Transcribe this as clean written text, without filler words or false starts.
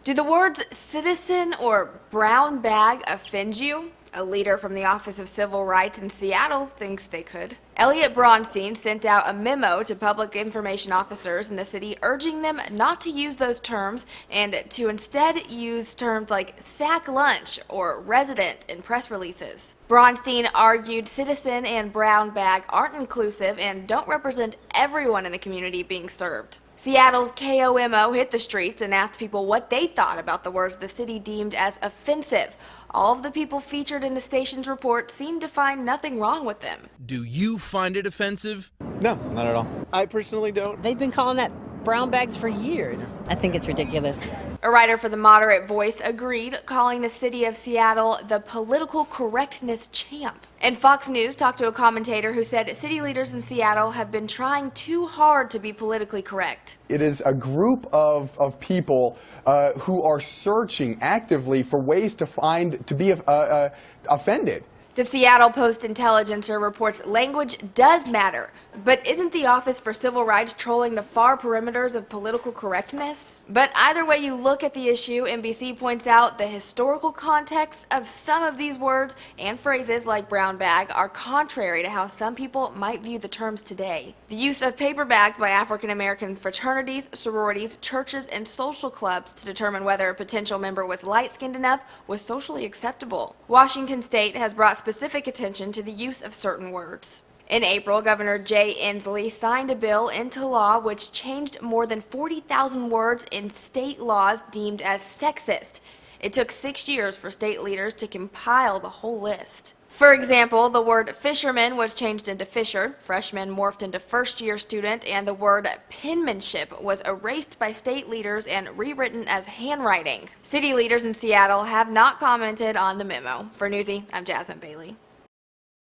Do the words citizen or brown bag offend you? A leader from the Office of Civil Rights in Seattle thinks they could. Elliot Bronstein sent out a memo to public information officers in the city urging them not to use those terms and to instead use terms like sack lunch or resident in press releases. Bronstein argued citizen and brown bag aren't inclusive and don't represent everyone in the community being served. Seattle's KOMO hit the streets and asked people what they thought about the words the city deemed as offensive. All of the people featured in the station's report seemed to find nothing wrong with them. Do you find it offensive? No, not at all. I personally don't. They've been calling that brown bags for years. I think it's ridiculous. A writer for the Moderate Voice agreed, calling the city of Seattle the political correctness champ. And Fox News talked to a commentator who said city leaders in Seattle have been trying too hard to be politically correct. It is a group of people who are searching actively for ways to be offended. The Seattle Post-Intelligencer reports language does matter, but isn't the Office for Civil Rights trolling the far perimeters of political correctness? But either way you look at the issue, NBC points out the historical context of some of these words and phrases like brown bag are contrary to how some people might view the terms today. The use of paper bags by African American fraternities, sororities, churches, and social clubs to determine whether a potential member was light-skinned enough was socially acceptable. Washington State has brought specific attention to the use of certain words. In April, Governor Jay Inslee signed a bill into law which changed more than 40,000 words in state laws deemed as sexist. It took 6 years for state leaders to compile the whole list. For example, the word fisherman was changed into fisher, freshman morphed into first-year student, and the word penmanship was erased by state leaders and rewritten as handwriting. City leaders in Seattle have not commented on the memo. For Newsy, I'm Jasmine Bailey.